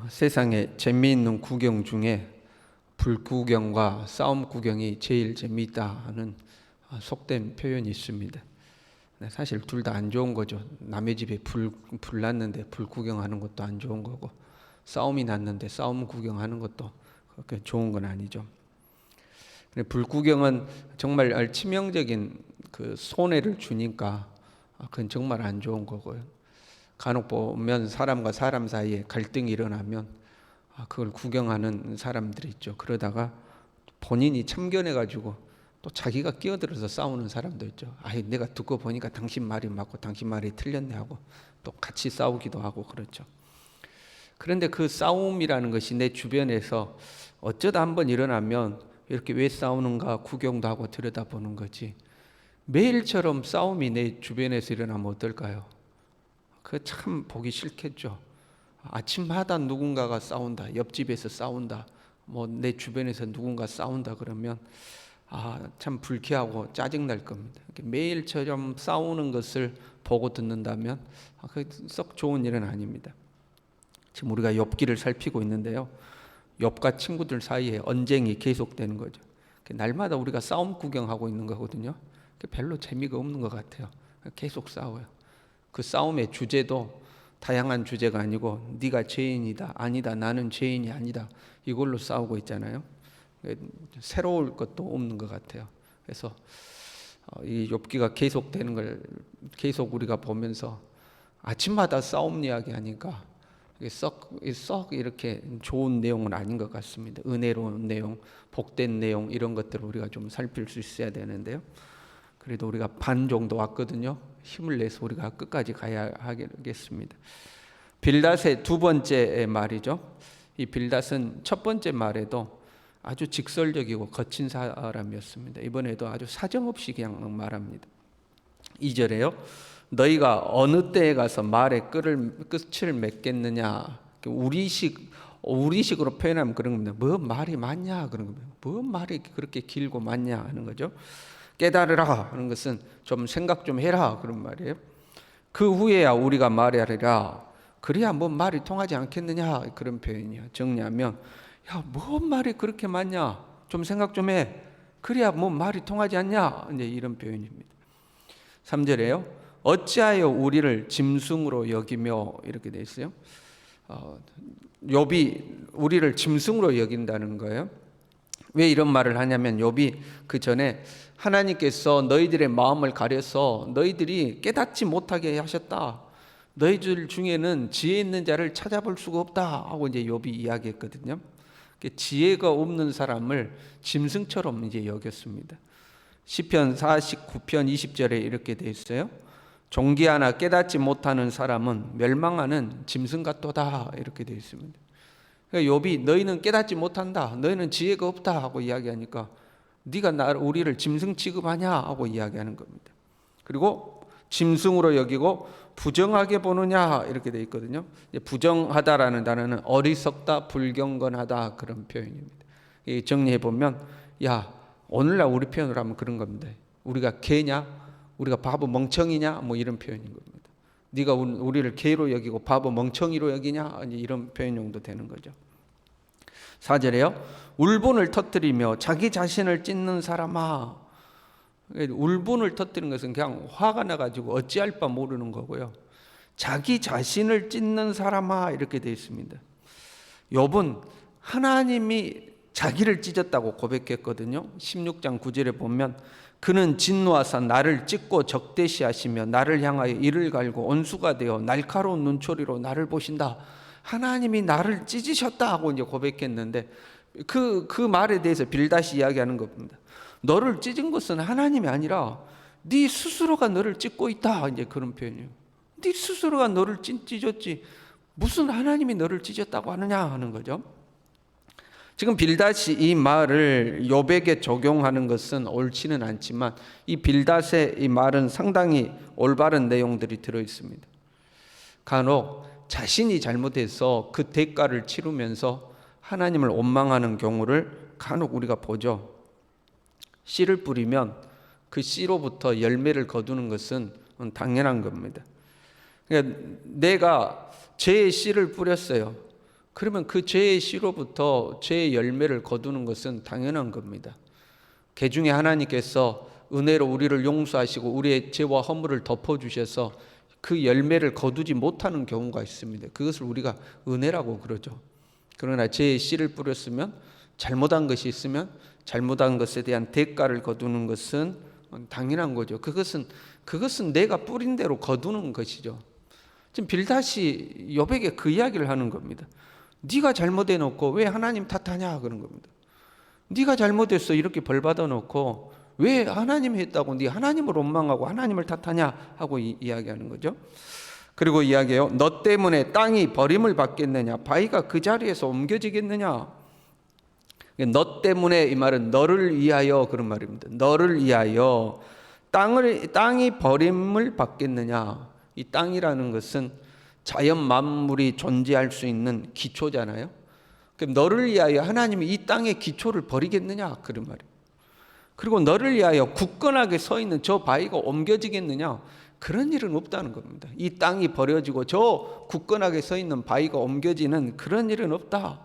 세상에 재미있는 구경 중에 불구경과 싸움 구경이 제일 재미있다 하는 속된 표현이 있습니다. 사실 둘 다 안 좋은 거죠. 남의 집에 불 났는데 불 구경하는 것도 안 좋은 거고, 싸움이 났는데 싸움 구경하는 것도 그렇게 좋은 건 아니죠. 불 구경은 정말 치명적인 그 손해를 주니까 그건 정말 안 좋은 거고요. 간혹 보면 사람과 사람 사이에 갈등이 일어나면 그걸 구경하는 사람들이 있죠. 그러다가 본인이 참견해가지고 또 자기가 끼어들어서 싸우는 사람도 있죠. 내가 듣고 보니까 당신 말이 맞고 당신 말이 틀렸네 하고 또 같이 싸우기도 하고 그렇죠. 그런데 그 싸움이라는 것이 내 주변에서 어쩌다 한번 일어나면 이렇게 왜 싸우는가 구경도 하고 들여다보는 거지, 매일처럼 싸움이 내 주변에서 일어나면 어떨까요? 그 참 보기 싫겠죠. 아침마다 누군가가 싸운다, 옆집에서 싸운다, 뭐 내 주변에서 누군가 싸운다 그러면 참 불쾌하고 짜증날 겁니다. 매일처럼 싸우는 것을 보고 듣는다면 그 썩 좋은 일은 아닙니다. 지금 우리가 욥기를 살피고 있는데요, 욥과 친구들 사이에 언쟁이 계속되는 거죠. 날마다 우리가 싸움 구경하고 있는 거거든요. 별로 재미가 없는 것 같아요. 계속 싸워요. 그 싸움의 주제도 다양한 주제가 아니고 네가 죄인이다, 아니다, 나는 죄인이 아니다, 이걸로 싸우고 있잖아요. 새로울 것도 없는 것 같아요. 그래서 이 욥기가 계속되는 걸 계속 우리가 보면서 아침마다 싸움 이야기 하니까 썩 이렇게 좋은 내용은 아닌 것 같습니다. 은혜로운 내용, 복된 내용, 이런 것들을 우리가 좀 살필 수 있어야 되는데요. 그래도 우리가 반 정도 왔거든요. 힘을 내서 우리가 끝까지 가야 하겠습니다. 빌닷의 두 번째 말이죠. 이 빌닷은 첫 번째 말에도 아주 직설적이고 거친 사람이었습니다. 이번에도 아주 사정없이 그냥 말합니다. 2절에요. 너희가 어느 때에 가서 말의 끝을 맺겠느냐. 우리식으로 표현하면 그런 겁니다. 뭐 말이 많냐 그런 겁니다. 뭐 말이 그렇게 길고 많냐 하는 거죠. 깨달으라 하는 것은 좀 생각 좀 해라 그런 말이에요. 그 후에야 우리가 말하리라. 그래야 뭐 말이 통하지 않겠느냐 그런 표현이에요. 정리하면 뭐 말이 그렇게 많냐, 좀 생각 좀 해, 그래야 뭐 말이 통하지 않냐, 이제 이런 표현입니다. 3절에요. 어찌하여 우리를 짐승으로 여기며, 이렇게 돼 있어요. 욥이 우리를 짐승으로 여긴다는 거예요. 왜 이런 말을 하냐면 욥이 그 전에 하나님께서 너희들의 마음을 가려서 너희들이 깨닫지 못하게 하셨다, 너희들 중에는 지혜 있는 자를 찾아볼 수가 없다 하고 이제 욥이 이야기했거든요. 지혜가 없는 사람을 짐승처럼 이제 여겼습니다. 시편 49편 20절에 이렇게 돼 있어요. 존귀하나 깨닫지 못하는 사람은 멸망하는 짐승 같도다, 이렇게 돼 있습니다. 그러니까 욥이 너희는 깨닫지 못한다, 너희는 지혜가 없다 하고 이야기하니까 네가 우리를 짐승 취급하냐 하고 이야기하는 겁니다. 그리고 짐승으로 여기고 부정하게 보느냐, 이렇게 돼 있거든요. 부정하다라는 단어는 어리석다, 불경건하다 그런 표현입니다. 정리해 보면 오늘날 우리 표현으로 하면 그런 겁니다. 우리가 개냐, 우리가 바보 멍청이냐, 뭐 이런 표현인 겁니다. 네가 우리를 개로 여기고 바보 멍청이로 여기냐, 이런 표현 정도 되는 거죠. 4절에요. 울분을 터뜨리며 자기 자신을 찢는 사람아. 울분을 터뜨리는 것은 그냥 화가 나가지고 어찌할 바 모르는 거고요. 자기 자신을 찢는 사람아, 이렇게 되어 있습니다. 욥은 하나님이 자기를 찢었다고 고백했거든요. 16장 9절에 보면 그는 진노하사 나를 찢고 적대시하시며 나를 향하여 이를 갈고 온수가 되어 날카로운 눈초리로 나를 보신다. 하나님이 나를 찢으셨다 하고 이제 고백했는데 그 말에 대해서 빌닷이 이야기하는 겁니다. 너를 찢은 것은 하나님이 아니라 네 스스로가 너를 찢고 있다, 이제 그런 표현이에요. 네 스스로가 너를 찢었지 무슨 하나님이 너를 찢었다고 하느냐 하는 거죠. 지금 빌닷이 이 말을 욥에게 적용하는 것은 옳지는 않지만 이 빌닷의 이 말은 상당히 올바른 내용들이 들어 있습니다. 간혹 자신이 잘못해서 그 대가를 치르면서 하나님을 원망하는 경우를 간혹 우리가 보죠. 씨를 뿌리면 그 씨로부터 열매를 거두는 것은 당연한 겁니다. 그러니까 내가 죄의 씨를 뿌렸어요. 그러면 그 죄의 씨로부터 죄의 열매를 거두는 것은 당연한 겁니다. 개 중에 하나님께서 은혜로 우리를 용서하시고 우리의 죄와 허물을 덮어주셔서 그 열매를 거두지 못하는 경우가 있습니다. 그것을 우리가 은혜라고 그러죠. 그러나 죄의 씨를 뿌렸으면, 잘못한 것이 있으면 잘못한 것에 대한 대가를 거두는 것은 당연한 거죠. 그것은 내가 뿌린 대로 거두는 것이죠. 지금 빌닷이 욥에게 그 이야기를 하는 겁니다. 네가 잘못해 놓고 왜 하나님 탓하냐 그런 겁니다. 네가 잘못했어 이렇게 벌 받아 놓고 왜 하나님이 했다고 네 하나님을 원망하고 하나님을 탓하냐 하고 이야기하는 거죠. 그리고 이야기해요. 너 때문에 땅이 버림을 받겠느냐, 바위가 그 자리에서 옮겨지겠느냐. 너 때문에 이 말은 너를 위하여 그런 말입니다. 너를 위하여 땅이 버림을 받겠느냐. 이 땅이라는 것은 자연 만물이 존재할 수 있는 기초잖아요. 그럼 너를 위하여 하나님이 이 땅의 기초를 버리겠느냐 그런 말이에요. 그리고 너를 위하여 굳건하게 서 있는 저 바위가 옮겨지겠느냐, 그런 일은 없다는 겁니다. 이 땅이 버려지고 저 굳건하게 서 있는 바위가 옮겨지는 그런 일은 없다.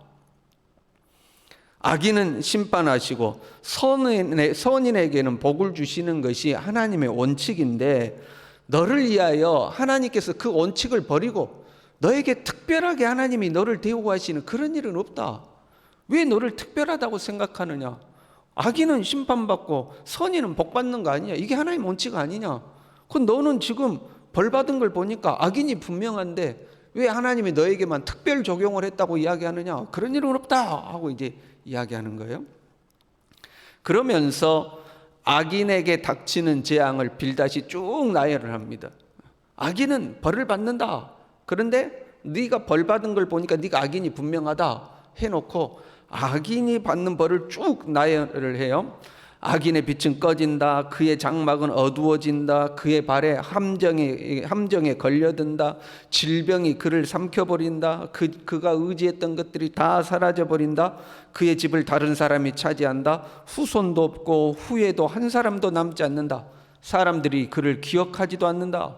악인은 심판하시고 선인에게는 복을 주시는 것이 하나님의 원칙인데, 너를 위하여 하나님께서 그 원칙을 버리고 너에게 특별하게 하나님이 너를 대우하시는 그런 일은 없다. 왜 너를 특별하다고 생각하느냐? 악인은 심판받고 선인은 복받는 거 아니냐? 이게 하나님 원칙 아니냐? 그건 너는 지금 벌받은 걸 보니까 악인이 분명한데 왜 하나님이 너에게만 특별 적용을 했다고 이야기하느냐? 그런 일은 없다 하고 이제 이야기하는 거예요. 그러면서 악인에게 닥치는 재앙을 빌닷이 쭉 나열을 합니다. 악인은 벌을 받는다. 그런데 네가 벌 받은 걸 보니까 네가 악인이 분명하다 해놓고 악인이 받는 벌을 쭉 나열을 해요. 악인의 빛은 꺼진다. 그의 장막은 어두워진다. 그의 발에 함정에 걸려든다. 질병이 그를 삼켜버린다. 그가 의지했던 것들이 다 사라져버린다. 그의 집을 다른 사람이 차지한다. 후손도 없고 후에도 한 사람도 남지 않는다. 사람들이 그를 기억하지도 않는다.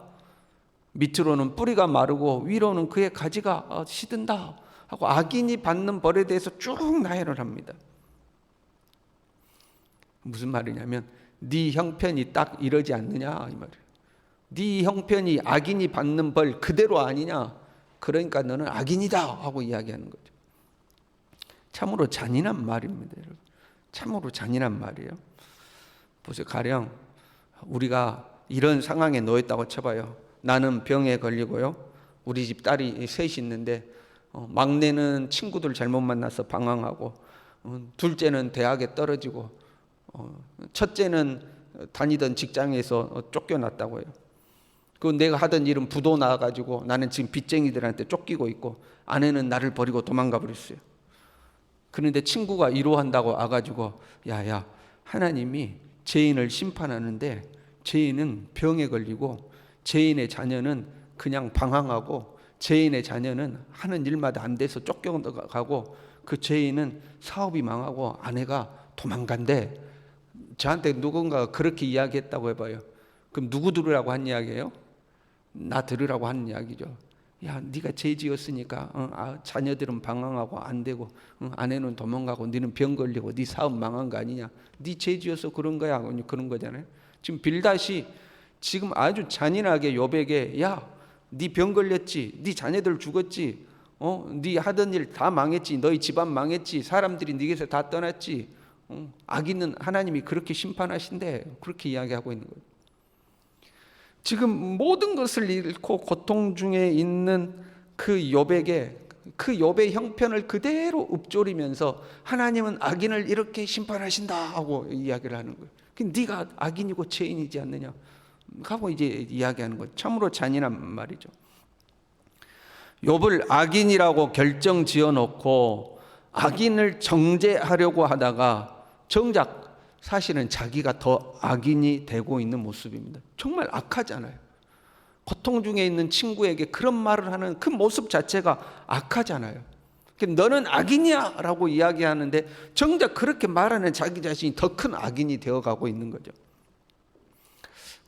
밑으로는 뿌리가 마르고 위로는 그의 가지가 시든다 하고 악인이 받는 벌에 대해서 쭉 나열을 합니다. 무슨 말이냐면 네 형편이 딱 이러지 않느냐 이 말이에요. 네 형편이 악인이 받는 벌 그대로 아니냐, 그러니까 너는 악인이다 하고 이야기하는 거죠. 참으로 잔인한 말입니다, 여러분. 참으로 잔인한 말이에요. 보세요. 가령 우리가 이런 상황에 놓였다고 쳐봐요. 나는 병에 걸리고요, 우리 집 딸이 셋이 있는데 막내는 친구들 잘못 만나서 방황하고, 둘째는 대학에 떨어지고, 첫째는 다니던 직장에서 쫓겨났다고요. 그 내가 하던 일은 부도 나가지고 나는 지금 빚쟁이들한테 쫓기고 있고, 아내는 나를 버리고 도망가 버렸어요. 그런데 친구가 위로한다고 와가지고 야야, 하나님이 죄인을 심판하는데 죄인은 병에 걸리고 죄인의 자녀는 그냥 방황하고 죄인의 자녀는 하는 일마다 안 돼서 쫓겨가고 그 죄인은 사업이 망하고 아내가 도망간대. 저한테 누군가가 그렇게 이야기했다고 해봐요. 그럼 누구 들으라고 한 이야기예요? 나 들으라고 하는 이야기죠. 야, 네가 죄 지었으니까 자녀들은 방황하고 안 되고, 아내는 도망가고 너는 병 걸리고 네 사업 망한 거 아니냐? 네 죄 지어서 그런 거야. 그런 거잖아요. 지금 빌닷이 지금 아주 잔인하게 욥에게 야, 네 병 걸렸지, 네 자녀들 죽었지, 네 하던 일 다 망했지, 너희 집안 망했지, 사람들이 네게서 다 떠났지, 악인은 하나님이 그렇게 심판하신대, 그렇게 이야기하고 있는 거예요. 지금 모든 것을 잃고 고통 중에 있는 그 욥에게 그 욥의 형편을 그대로 읊조리면서 하나님은 악인을 이렇게 심판하신다 하고 이야기를 하는 거예요. 네가 악인이고 죄인이지 않느냐 하고 이제 이야기하는 거예요. 참으로 잔인한 말이죠. 욥을 악인이라고 결정 지어놓고 악인을 정죄하려고 하다가 정작 사실은 자기가 더 악인이 되고 있는 모습입니다. 정말 악하잖아요. 고통 중에 있는 친구에게 그런 말을 하는 그 모습 자체가 악하잖아요. 너는 악인이야 라고 이야기하는데 정작 그렇게 말하는 자기 자신이 더 큰 악인이 되어가고 있는 거죠.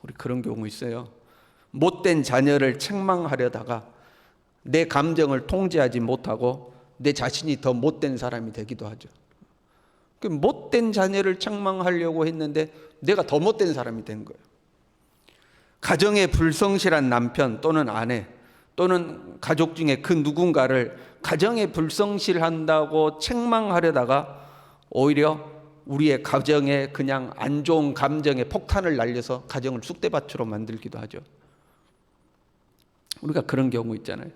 우리 그런 경우 있어요. 못된 자녀를 책망하려다가 내 감정을 통제하지 못하고 내 자신이 더 못된 사람이 되기도 하죠. 그 못된 자녀를 책망하려고 했는데 내가 더 못된 사람이 된 거예요. 가정에 불성실한 남편 또는 아내 또는 가족 중에 그 누군가를 가정에 불성실한다고 책망하려다가 오히려 우리의 가정에 그냥 안 좋은 감정에 폭탄을 날려서 가정을 쑥대밭으로 만들기도 하죠. 우리가 그런 경우 있잖아요.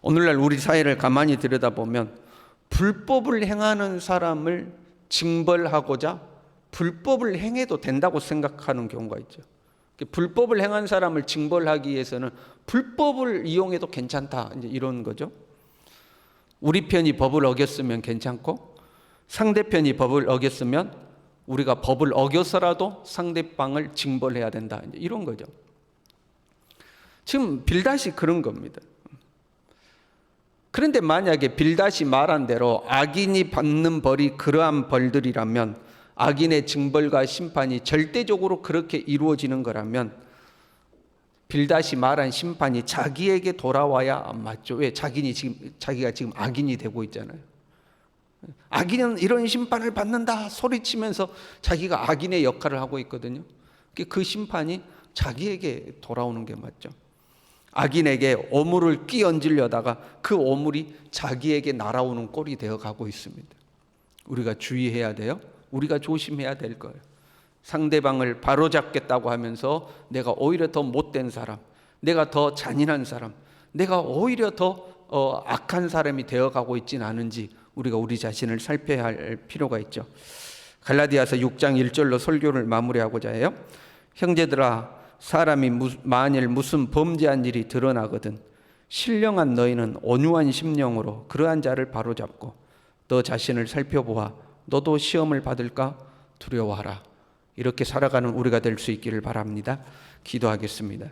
오늘날 우리 사회를 가만히 들여다보면 불법을 행하는 사람을 징벌하고자 불법을 행해도 된다고 생각하는 경우가 있죠. 불법을 행한 사람을 징벌하기 위해서는 불법을 이용해도 괜찮다, 이제 이런 거죠. 우리 편이 법을 어겼으면 괜찮고 상대편이 법을 어겼으면 우리가 법을 어겨서라도 상대방을 징벌해야 된다, 이제 이런 거죠. 지금 빌닷이 그런 겁니다. 그런데 만약에 빌닷이 말한 대로 악인이 받는 벌이 그러한 벌들이라면, 악인의 징벌과 심판이 절대적으로 그렇게 이루어지는 거라면 빌닷이 말한 심판이 자기에게 돌아와야 맞죠. 왜? 자기가 지금 악인이 되고 있잖아요. 악인은 이런 심판을 받는다 소리치면서 자기가 악인의 역할을 하고 있거든요. 그 심판이 자기에게 돌아오는 게 맞죠. 악인에게 오물을 끼얹으려다가 그 오물이 자기에게 날아오는 꼴이 되어 가고 있습니다. 우리가 주의해야 돼요. 우리가 조심해야 될 거예요. 상대방을 바로잡겠다고 하면서 내가 오히려 더 못된 사람, 내가 더 잔인한 사람, 내가 오히려 더 악한 사람이 되어가고 있지는 않은지 우리가 우리 자신을 살펴야 할 필요가 있죠. 갈라디아서 6장 1절로 설교를 마무리하고자 해요. 형제들아, 사람이 만일 무슨 범죄한 일이 드러나거든 신령한 너희는 온유한 심령으로 그러한 자를 바로잡고 너 자신을 살펴보아 너도 시험을 받을까 두려워하라. 이렇게 살아가는 우리가 될 수 있기를 바랍니다. 기도하겠습니다.